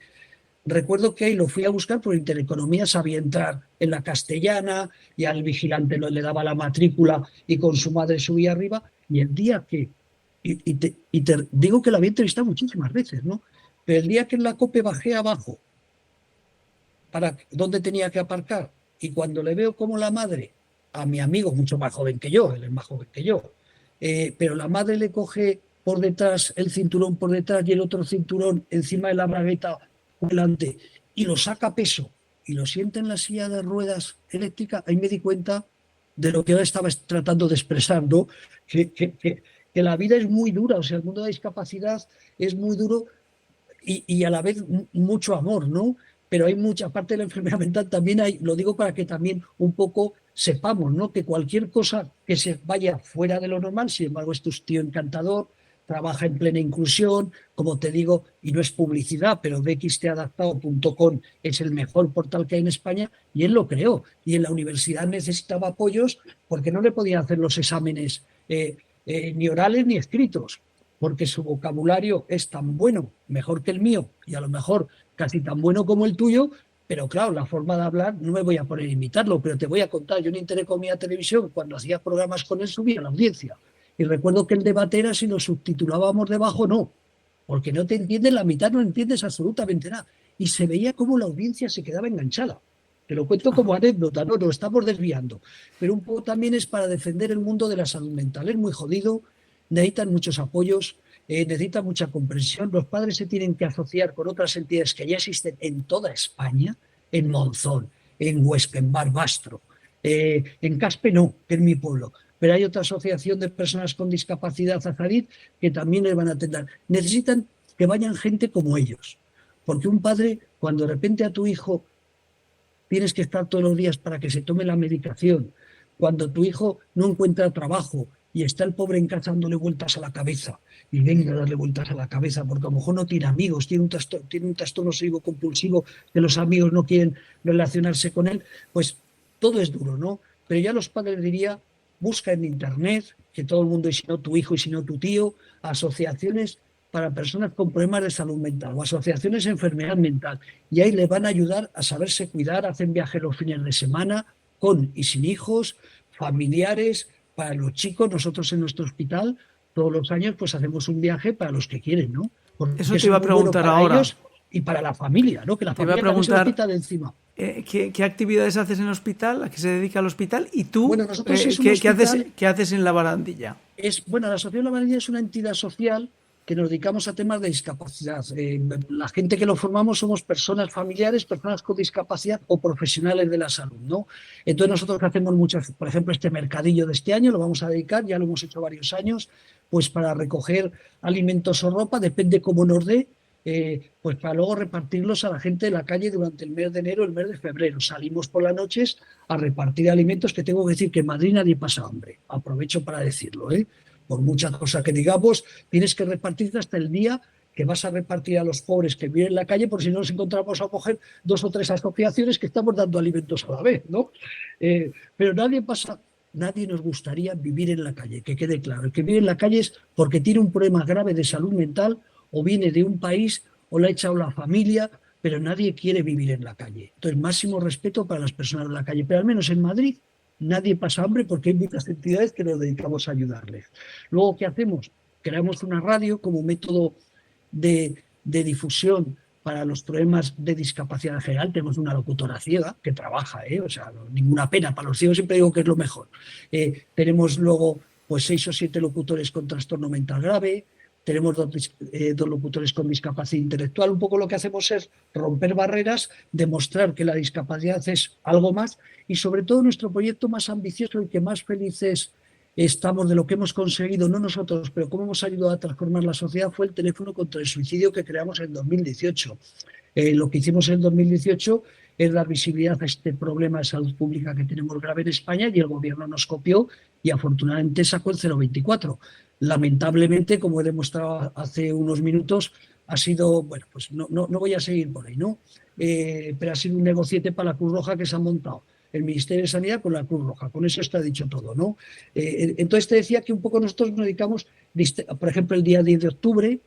recuerdo que ahí lo fui a buscar por Intereconomía, sabía entrar en la Castellana y al vigilante le daba la matrícula y con su madre subía arriba. Y el día que, y te digo que la había entrevistado muchísimas veces, ¿no? Pero el día que en la COPE bajé abajo para dónde tenía que aparcar, y cuando le veo como la madre, a mi amigo mucho más joven que yo, él es más joven que yo, pero la madre le coge por detrás el cinturón por detrás y el otro cinturón encima de la bragueta por delante y lo saca a peso y lo sienta en la silla de ruedas eléctrica, ahí me di cuenta de lo que ahora estaba tratando de expresar, ¿no? Que la vida es muy dura, o sea, el mundo de la discapacidad es muy duro, y a la vez mucho amor, ¿no? Pero hay mucha parte de la enfermedad mental, también hay, lo digo para que también un poco sepamos, ¿no? Que cualquier cosa que se vaya fuera de lo normal, sin embargo, es tu tío encantador, trabaja en plena inclusión, como te digo, y no es publicidad, pero bxtadaptado.com es el mejor portal que hay en España, y él lo creó. Y en la universidad necesitaba apoyos porque no le podían hacer los exámenes, ni orales ni escritos, porque su vocabulario es tan bueno, mejor que el mío, y a lo mejor casi tan bueno como el tuyo, pero claro, la forma de hablar no me voy a poner a imitarlo, pero te voy a contar, yo en Intereconomía Televisión, cuando hacía programas con él, subía a la audiencia. Y recuerdo que el debate era si lo subtitulábamos debajo o no, porque no te entiendes la mitad, no entiendes absolutamente nada. Y se veía cómo la audiencia se quedaba enganchada. Te lo cuento como anécdota, no, nos estamos desviando. Pero un poco también es para defender el mundo de la salud mental. Es muy jodido, necesitan muchos apoyos, necesitan mucha comprensión. Los padres se tienen que asociar con otras entidades que ya existen en toda España, en Monzón, en Huesca, en Barbastro, en Caspe no, que es mi pueblo. Pero hay otra asociación de personas con discapacidad, Azarit, que también les van a atender. Necesitan que vayan gente como ellos. Porque un padre, cuando de repente a tu hijo tienes que estar todos los días para que se tome la medicación, cuando tu hijo no encuentra trabajo y está el pobre en casa dándole vueltas a la cabeza, y venga a darle vueltas a la cabeza, porque a lo mejor no tiene amigos, tiene un trastorno obsesivo compulsivo, que los amigos no quieren relacionarse con él, pues todo es duro, ¿no? Pero ya los padres diría, busca en internet, que todo el mundo, y si no tu hijo y si no tu tío, asociaciones para personas con problemas de salud mental o asociaciones de enfermedad mental. Y ahí les van a ayudar a saberse cuidar, hacen viajes los fines de semana, con y sin hijos, familiares, para los chicos. Nosotros en nuestro hospital todos los años pues hacemos un viaje para los que quieren, ¿no? Porque Eso te eso iba es a muy bueno preguntar para ahora. ellos y para la familia, ¿no? Que la Te iba a familia también se lo preguntar, quita de encima. ¿qué actividades haces en el hospital? ¿A qué se dedica el hospital? ¿Y tú Bueno, nosotros es un hospital. qué haces en la barandilla? Bueno, la Asociación La Vanilla es una entidad social que nos dedicamos a temas de discapacidad. La gente que lo formamos somos personas familiares, personas con discapacidad o profesionales de la salud, ¿no? Entonces nosotros hacemos muchas, por ejemplo, este mercadillo de este año lo vamos a dedicar, ya lo hemos hecho varios años, pues para recoger alimentos o ropa, depende cómo nos dé, pues para luego repartirlos a la gente de la calle durante el mes de enero, el mes de febrero. Salimos por las noches a repartir alimentos, que tengo que decir que en Madrid nadie pasa hambre. Aprovecho para decirlo, ¿eh? Por muchas cosas que digamos, tienes que repartirte hasta el día que vas a repartir a los pobres que viven en la calle, por si no nos encontramos a mujer 2 o 3 asociaciones que estamos dando alimentos a la vez, ¿no? Pero nadie nos gustaría vivir en la calle, que quede claro. El que vive en la calle es porque tiene un problema grave de salud mental o viene de un país o le ha echado la familia, pero nadie quiere vivir en la calle. Entonces, máximo respeto para las personas de la calle, pero al menos en Madrid nadie pasa hambre porque hay muchas entidades que nos dedicamos a ayudarles. Luego, ¿qué hacemos? Creamos una radio como método de difusión para los problemas de discapacidad en general. Tenemos una locutora ciega que trabaja, o sea, ninguna pena. Para los ciegos siempre digo que es lo mejor. Tenemos luego pues 6 o 7 locutores con trastorno mental grave. Tenemos 2 locutores con discapacidad intelectual. Un poco lo que hacemos es romper barreras, demostrar que la discapacidad es algo más y sobre todo nuestro proyecto más ambicioso y que más felices estamos de lo que hemos conseguido, no nosotros, pero cómo hemos ayudado a transformar la sociedad, fue el teléfono contra el suicidio que creamos en 2018. Lo que hicimos en 2018 es dar visibilidad a este problema de salud pública que tenemos grave en España y el gobierno nos copió y afortunadamente sacó el 024. Lamentablemente, como he demostrado hace unos minutos, ha sido, bueno, pues no voy a seguir por ahí, ¿no? Pero ha sido un negociete para la Cruz Roja que se ha montado el Ministerio de Sanidad con la Cruz Roja. Con eso está dicho todo, ¿no? Entonces te decía que un poco nosotros nos dedicamos, por ejemplo, el día 10 de octubre,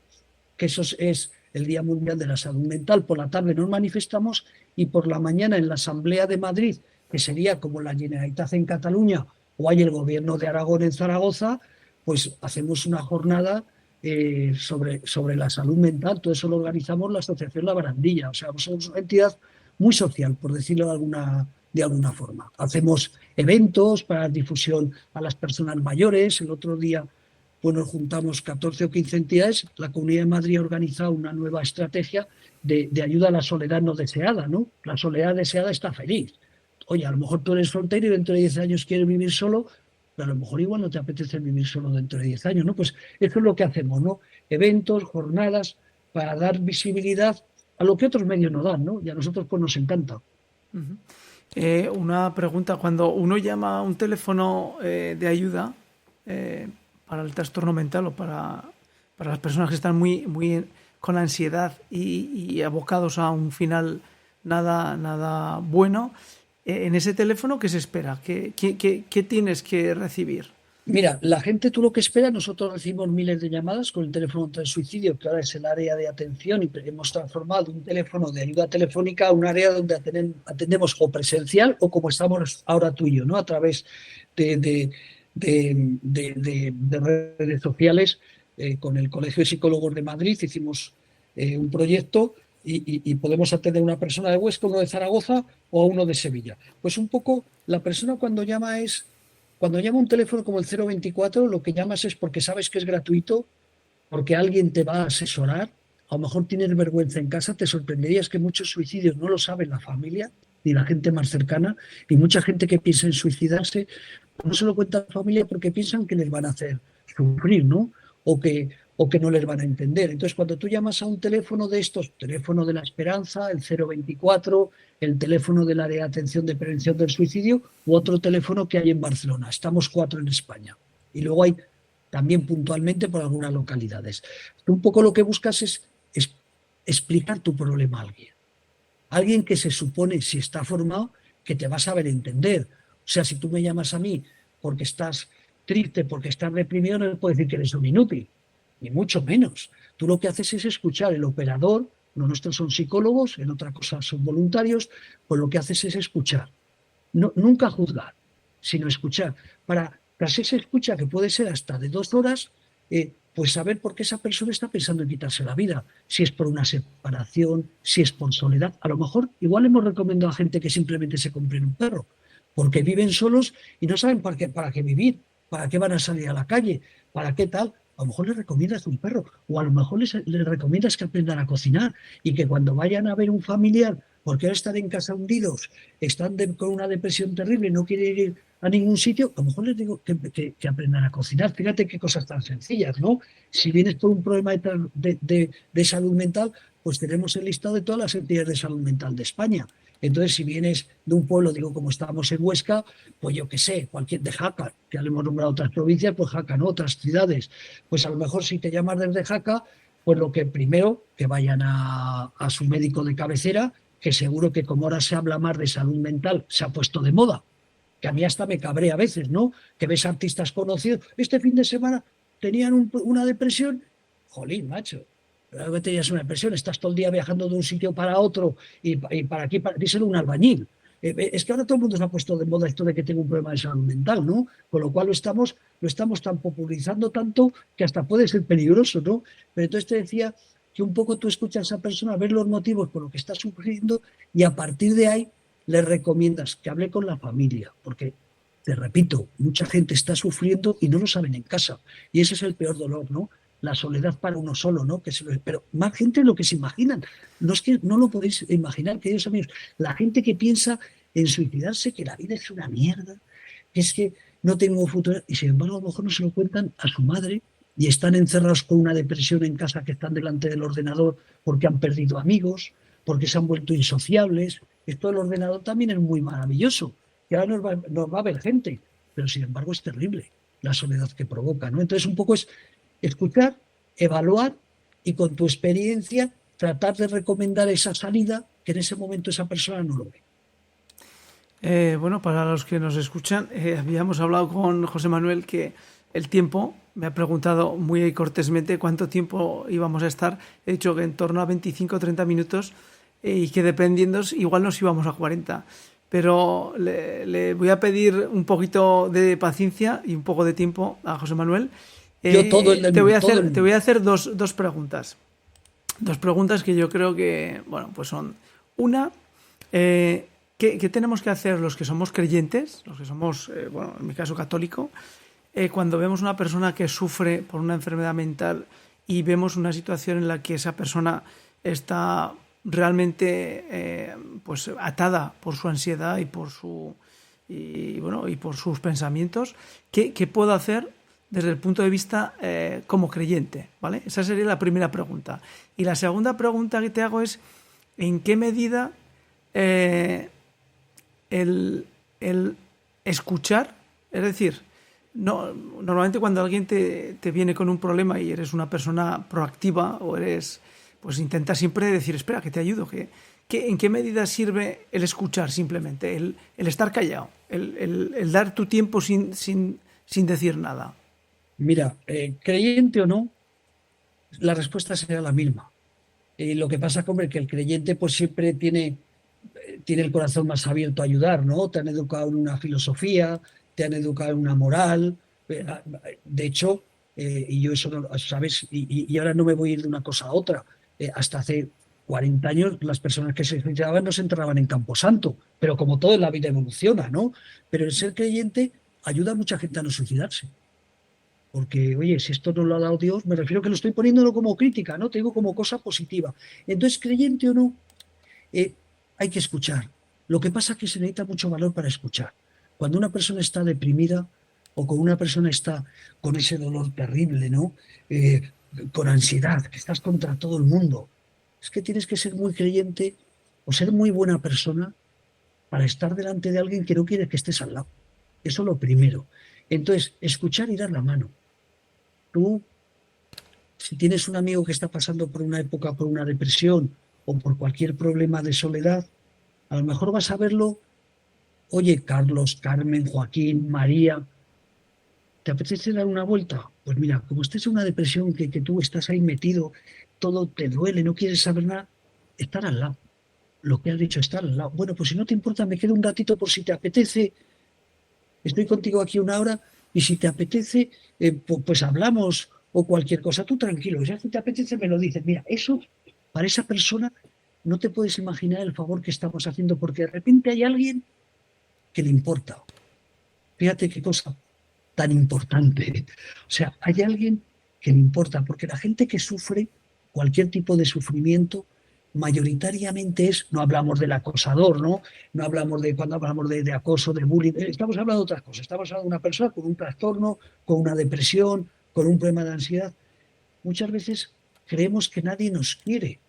que eso es el Día Mundial de la Salud Mental, por la tarde nos manifestamos y por la mañana en la Asamblea de Madrid, que sería como la Generalitat en Cataluña o hay el Gobierno de Aragón en Zaragoza, pues hacemos una jornada sobre la salud mental. Todo eso lo organizamos la Asociación La Barandilla. O sea, somos una entidad muy social, por decirlo de alguna forma. Hacemos eventos para difusión a las personas mayores. El otro día pues nos juntamos 14 o 15 entidades. La Comunidad de Madrid ha organizado una nueva estrategia de ayuda a la soledad no deseada, ¿no? La soledad deseada está feliz. Oye, a lo mejor tú eres soltero y dentro de 10 años quieres vivir solo, pero a lo mejor igual no te apetece vivir solo dentro de 10 años, ¿no? Pues eso es lo que hacemos, ¿no? Eventos, jornadas, para dar visibilidad a lo que otros medios no dan, ¿no? Y a nosotros pues nos encanta. Una pregunta, cuando uno llama a un teléfono de ayuda para el trastorno mental o para las personas que están muy con ansiedad y abocados a un final nada bueno, en ese teléfono, ¿qué se espera? ¿Qué tienes que recibir? Mira, la gente, tú lo que esperas, nosotros recibimos miles de llamadas con el teléfono contra el suicidio, que ahora es el área de atención, y hemos transformado un teléfono de ayuda telefónica a un área donde atendemos o presencial o como estamos ahora tú y yo, ¿no? A través de redes sociales. Con el Colegio de Psicólogos de Madrid hicimos un proyecto y podemos atender a una persona de Huesca, uno de Zaragoza o a uno de Sevilla. Pues un poco la persona cuando llama un teléfono como el 024, lo que llamas es porque sabes que es gratuito, porque alguien te va a asesorar. A lo mejor tienes vergüenza en casa, te sorprenderías que muchos suicidios no lo sabe la familia ni la gente más cercana, y mucha gente que piensa en suicidarse no se lo cuenta a la familia porque piensan que les van a hacer sufrir, ¿no? O que no les van a entender. Entonces, cuando tú llamas a un teléfono de estos, teléfono de la esperanza, el 024, el teléfono del área de atención de prevención del suicidio u otro teléfono que hay en Barcelona. Estamos 4 en España. Y luego hay también puntualmente por algunas localidades. Un poco lo que buscas es explicar tu problema a alguien. Alguien que se supone, si está formado, que te va a saber entender. O sea, si tú me llamas a mí porque estás triste, porque estás reprimido, no le puedo decir que eres un inútil, ni mucho menos. Tú lo que haces es escuchar. El operador, los nuestros son psicólogos, en otra cosa son voluntarios, pues lo que haces es escuchar. No, nunca juzgar, sino escuchar. Tras esa escucha, que puede ser hasta de 2 horas, pues saber por qué esa persona está pensando en quitarse la vida. Si es por una separación, si es por soledad. A lo mejor igual hemos recomendado a gente que simplemente se compren un perro, porque viven solos y no saben para qué vivir, para qué van a salir a la calle, para qué tal. A lo mejor les recomiendas un perro, o a lo mejor les recomiendas que aprendan a cocinar y que cuando vayan a ver un familiar, porque ahora están en casa hundidos, están con una depresión terrible, no quieren ir a ningún sitio, a lo mejor les digo que aprendan a cocinar. Fíjate qué cosas tan sencillas, ¿no? Si vienes por un problema de salud mental, pues tenemos el listado de todas las entidades de salud mental de España. Entonces, si vienes de un pueblo, digo, como estamos en Huesca, pues yo qué sé, cualquier de Jaca, que ya le hemos nombrado otras provincias, pues Jaca, ¿no? Otras ciudades. Pues a lo mejor si te llamas desde Jaca, pues lo que primero, que vayan a su médico de cabecera, que seguro que como ahora se habla más de salud mental, se ha puesto de moda, que a mí hasta me cabrea a veces, ¿no? Que ves artistas conocidos, este fin de semana tenían una depresión, jolín, macho, claro que tenías una depresión, estás todo el día viajando de un sitio para otro y para aquí, díselo a un albañil. Es que ahora todo el mundo se ha puesto de moda esto de que tengo un problema de salud mental, ¿no? Con lo cual lo estamos tan popularizando tanto que hasta puede ser peligroso, ¿no? Pero entonces te decía que un poco tú escuchas a esa persona, ves los motivos por los que está sufriendo y a partir de ahí le recomiendas que hable con la familia, porque, te repito, mucha gente está sufriendo y no lo saben en casa. Y ese es el peor dolor, ¿no? La soledad para uno solo, ¿no? Pero más gente de lo que se imaginan. No es que no lo podéis imaginar, queridos amigos. La gente que piensa en suicidarse, que la vida es una mierda, que es que no tengo futuro, y sin embargo a lo mejor no se lo cuentan a su madre y están encerrados con una depresión en casa, que están delante del ordenador porque han perdido amigos, porque se han vuelto insociables. Esto del ordenador también es muy maravilloso, que ahora nos va a ver gente, pero sin embargo es terrible la soledad que provoca, ¿no? Entonces un poco es escuchar, evaluar y con tu experiencia tratar de recomendar esa salida que en ese momento esa persona no lo ve. Bueno, para los que nos escuchan, habíamos hablado con José Manuel que el tiempo, me ha preguntado muy cortésmente cuánto tiempo íbamos a estar. He dicho que en torno a 25 o 30 minutos y que dependiendo igual nos íbamos a 40. Pero le voy a pedir un poquito de paciencia y un poco de tiempo a José Manuel. Yo todo el Te voy a mundo. hacer dos preguntas. Dos preguntas que yo creo que, bueno, pues son una, ¿qué tenemos que hacer los que somos creyentes, los que somos, bueno, en mi caso católico, cuando vemos una persona que sufre por una enfermedad mental y vemos una situación en la que esa persona está realmente pues atada por su ansiedad y por sus pensamientos? ¿Qué puedo hacer desde el punto de vista como creyente? ¿Vale? Esa sería la primera pregunta. Y la segunda pregunta que te hago es, ¿en qué medida el escuchar, es decir, no, normalmente cuando alguien te viene con un problema y eres una persona proactiva o pues intenta siempre decir, espera, que te ayudo, ¿en qué medida sirve el escuchar simplemente, el estar callado, el dar tu tiempo sin decir nada? Mira, creyente o no, la respuesta será la misma. Lo que pasa, hombre, que el creyente pues siempre tiene el corazón más abierto a ayudar, ¿no? Te han educado en una filosofía, te han educado en una moral. De hecho, y yo eso no lo sabes, y ahora no me voy a ir de una cosa a otra. Hasta hace 40 años las personas que se suicidaban no se enterraban en Camposanto, pero como todo en la vida evoluciona, ¿no? Pero el ser creyente ayuda a mucha gente a no suicidarse. Porque, oye, si esto no lo ha dado Dios, me refiero que lo estoy poniéndolo como crítica, ¿no? Te digo como cosa positiva. Entonces, creyente o no, eh, hay que escuchar. Lo que pasa es que se necesita mucho valor para escuchar. Cuando una persona está deprimida o cuando una persona está con ese dolor terrible, ¿no? Con ansiedad, que estás contra todo el mundo, es que tienes que ser muy creyente o ser muy buena persona para estar delante de alguien que no quiere que estés al lado. Eso es lo primero. Entonces, escuchar y dar la mano. Tú, si tienes un amigo que está pasando por una época, por una depresión o por cualquier problema de soledad, a lo mejor vas a verlo, oye, Carlos, Carmen, Joaquín, María, ¿te apetece dar una vuelta? Pues mira, como estés en una depresión que tú estás ahí metido, todo te duele, no quieres saber nada, estar al lado. Lo que has dicho, estar al lado. Bueno, pues si no te importa, me quedo un ratito por si te apetece. Estoy contigo aquí una hora y si te apetece, pues hablamos o cualquier cosa, tú tranquilo, ya si te apetece me lo dices. Mira, eso para esa persona no te puedes imaginar el favor que estamos haciendo porque de repente hay alguien que le importa. Fíjate qué cosa tan importante. O sea, hay alguien que le importa, porque la gente que sufre cualquier tipo de sufrimiento, mayoritariamente es, no hablamos del acosador, ¿no? No hablamos de, cuando hablamos de acoso, de bullying, estamos hablando de otras cosas. Estamos hablando de una persona con un trastorno, con una depresión, con un problema de ansiedad. Muchas veces creemos que nadie nos quiere.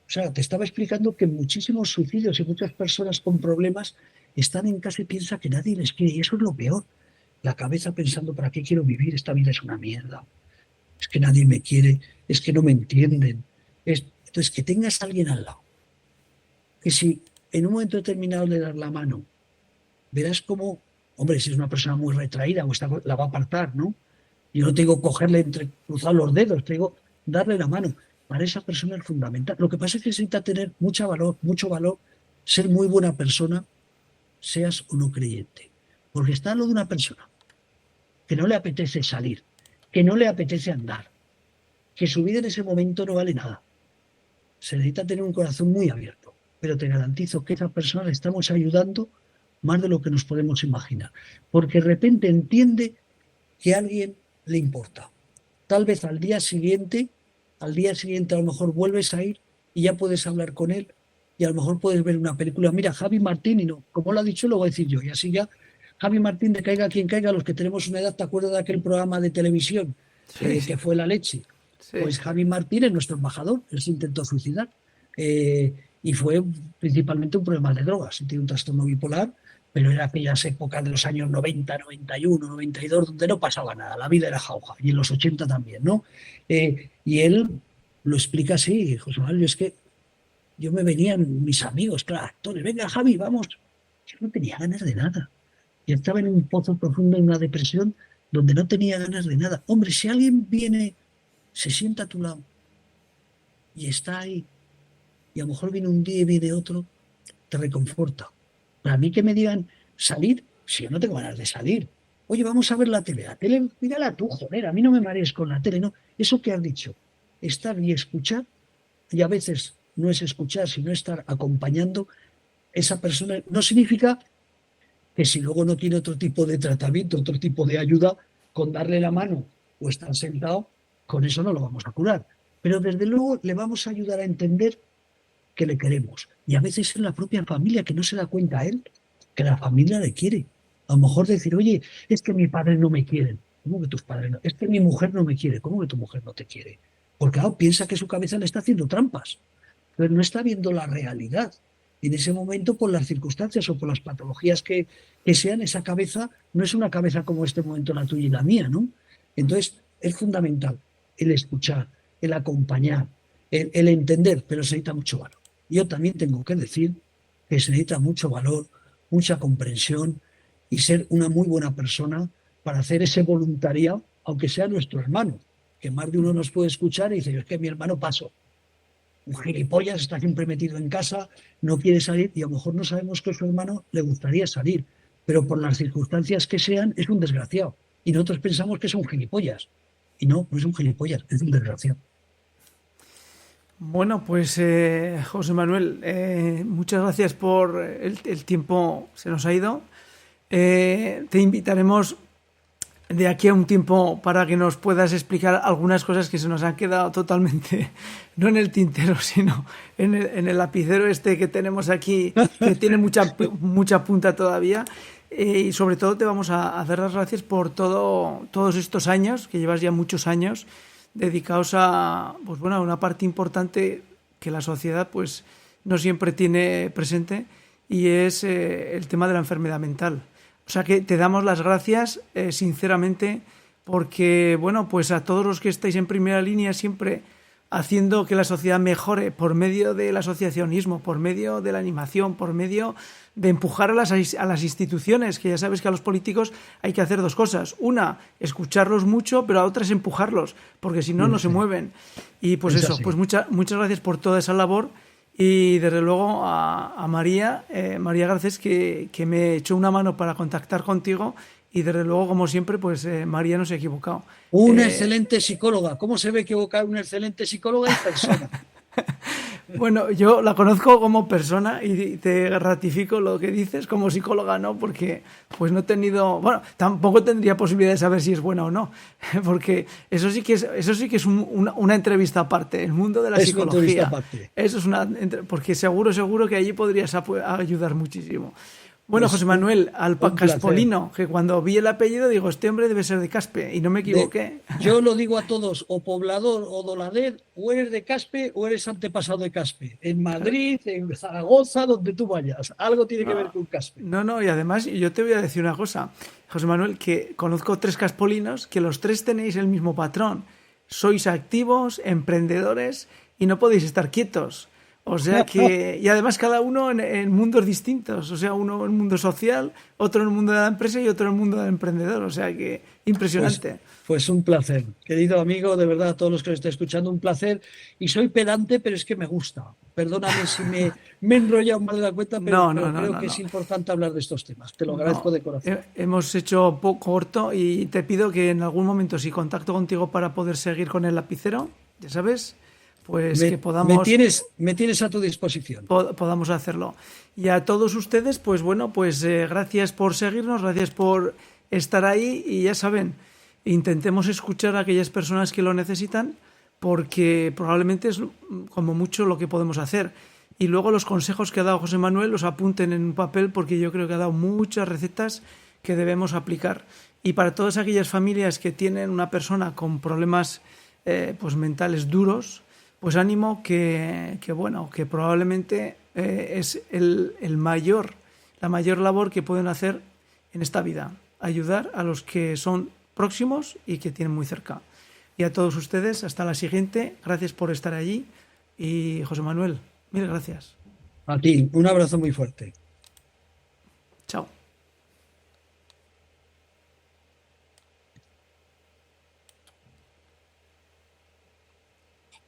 O sea, te estaba explicando que muchísimos suicidios y muchas personas con problemas están en casa y piensan que nadie les quiere. Y eso es lo peor. La cabeza pensando, ¿para qué quiero vivir? Esta vida es una mierda. Es que nadie me quiere, es que no me entienden. Entonces, que tengas a alguien al lado, que si en un momento determinado le das la mano, verás cómo, hombre, si es una persona muy retraída o está, la va a apartar, ¿no? Yo no tengo que cogerle entre cruzar los dedos, tengo darle la mano. Para esa persona es fundamental. Lo que pasa es que necesita tener mucho valor, ser muy buena persona, seas o no creyente. Porque está lo de una persona que no le apetece salir, que no le apetece andar, que su vida en ese momento no vale nada. Se necesita tener un corazón muy abierto, pero te garantizo que a esa persona le estamos ayudando más de lo que nos podemos imaginar, porque de repente entiende que a alguien le importa. Tal vez al día siguiente a lo mejor vuelves a ir y ya puedes hablar con él y a lo mejor puedes ver una película. Mira, Javi Martín, y no, como lo ha dicho, lo voy a decir yo, y así ya, Javi Martín, de Caiga quien caiga, los que tenemos una edad, ¿te acuerdas de aquel programa de televisión Sí, sí, que fue La Leche? sí. Pues Javi Martín es nuestro embajador, él se intentó suicidar y fue principalmente un problema de drogas, tiene un trastorno bipolar, pero era aquellas épocas de los años 90, 91, 92, donde no pasaba nada, la vida era jauja, y en los 80 también, ¿no? Y él lo explica así, José Manuel, es que yo me venían mis amigos, claro, actores, venga Javi, vamos. Yo no tenía ganas de nada. Yo estaba en un pozo profundo, en una depresión, donde no tenía ganas de nada. Hombre, si alguien viene, se sienta a tu lado y está ahí, y a lo mejor viene un día y viene otro, te reconforta. Para mí que me digan salir, si yo no tengo ganas de salir. Oye, vamos a ver la tele, mírala tú, joder, a mí no me marees con la tele, no. Eso que has dicho, estar y escuchar, y a veces no es escuchar, sino estar acompañando esa persona, no significa que si luego no tiene otro tipo de tratamiento, otro tipo de ayuda, con darle la mano o estar sentado, con eso no lo vamos a curar. Pero desde luego le vamos a ayudar a entender que le queremos. Y a veces es la propia familia que no se da cuenta a él, que la familia le quiere. A lo mejor decir, oye, es que mi padre no me quieren. ¿Cómo que tus padres no? Es que mi mujer no me quiere. ¿Cómo que tu mujer no te quiere? Porque claro, piensa que su cabeza le está haciendo trampas, pero no está viendo la realidad. Y en ese momento, por las circunstancias o por las patologías que sean, esa cabeza no es una cabeza como este momento la tuya y la mía, ¿no? Entonces, es fundamental el escuchar, el acompañar, el entender, pero se necesita mucho valor. Yo también tengo que decir que se necesita mucho valor, mucha comprensión y ser una muy buena persona para hacer ese voluntariado, aunque sea nuestro hermano, que más de uno nos puede escuchar y dice, es que mi hermano pasó. Un gilipollas está siempre metido en casa, no quiere salir y a lo mejor no sabemos que a su hermano le gustaría salir, pero por las circunstancias que sean es un desgraciado. Y nosotros pensamos que es un gilipollas. Y no, no es un gilipollas, es un desgraciado. Bueno, pues José Manuel, muchas gracias por el tiempo, se nos ha ido. Te invitaremos de aquí a un tiempo para que nos puedas explicar algunas cosas que se nos han quedado totalmente, no en el tintero, sino en el lapicero este que tenemos aquí, que tiene mucha punta todavía. Y sobre todo te vamos a dar las gracias por todos estos años, que llevas ya muchos años, dedicados a, pues bueno, a una parte importante que la sociedad pues no siempre tiene presente, y es el tema de la enfermedad mental. O sea que te damos las gracias sinceramente, porque bueno, pues a todos los que estáis en primera línea siempre haciendo que la sociedad mejore por medio del asociacionismo, por medio de la animación, por medio de empujar a las instituciones, que ya sabes que a los políticos hay que hacer dos cosas. Una, escucharlos mucho, pero a otra es empujarlos, porque si no, no se mueven. Y pues eso, pues muchas gracias por toda esa labor. Y desde luego a María Garcés, que me echó una mano para contactar contigo y desde luego, como siempre, pues María no se ha equivocado. Una excelente psicóloga. ¿Cómo se ve equivocar una excelente psicóloga y persona? Bueno, yo la conozco como persona y te ratifico lo que dices, como psicóloga no, porque pues no he tenido, bueno, tampoco tendría posibilidad de saber si es buena o no, porque eso sí que es una entrevista aparte, el mundo de la Es una entrevista psicología. aparte. Eso es porque seguro que allí podrías ayudar muchísimo. Bueno, Pues José Manuel, al un placer. Caspolino, que cuando vi el apellido digo, este hombre debe ser de Caspe, y no me equivoqué. Yo lo digo a todos, o poblador o dolader, o eres de Caspe o eres antepasado de Caspe. En Madrid, en Zaragoza, donde tú vayas. Algo tiene que ver No, con Caspe. no, y además yo te voy a decir una cosa, José Manuel, que conozco tres caspolinos, que los tres tenéis el mismo patrón. Sois activos, emprendedores y no podéis estar quietos. O sea que, y además cada uno en mundos distintos, o sea, uno en el mundo social, otro en el mundo de la empresa y otro en el mundo del emprendedor, o sea que Pues, impresionante. pues un placer, querido amigo, de verdad, a todos los que os estéis escuchando, un placer. Y soy pedante, pero es que me gusta. Perdóname si me he enrollado mal de la cuenta, No, no, pero no, creo no, que es no. importante hablar de estos temas. Te lo agradezco No, de corazón. hemos hecho poco corto y te pido que en algún momento, si contacto contigo para poder seguir con el lapicero, ya sabes, pues que Me tienes a tu disposición. podamos hacerlo. Y a todos ustedes, pues bueno, pues gracias por seguirnos, gracias por estar ahí y ya saben, intentemos escuchar a aquellas personas que lo necesitan porque probablemente es como mucho lo que podemos hacer. Y luego los consejos que ha dado José Manuel los apunten en un papel porque yo creo que ha dado muchas recetas que debemos aplicar. Y para todas aquellas familias que tienen una persona con problemas pues mentales duros, pues ánimo bueno, que probablemente es la mayor labor que pueden hacer en esta vida, ayudar a los que son próximos y que tienen muy cerca. Y a todos ustedes, hasta la siguiente, gracias por estar allí y José Manuel, mil gracias. A ti, un abrazo muy fuerte.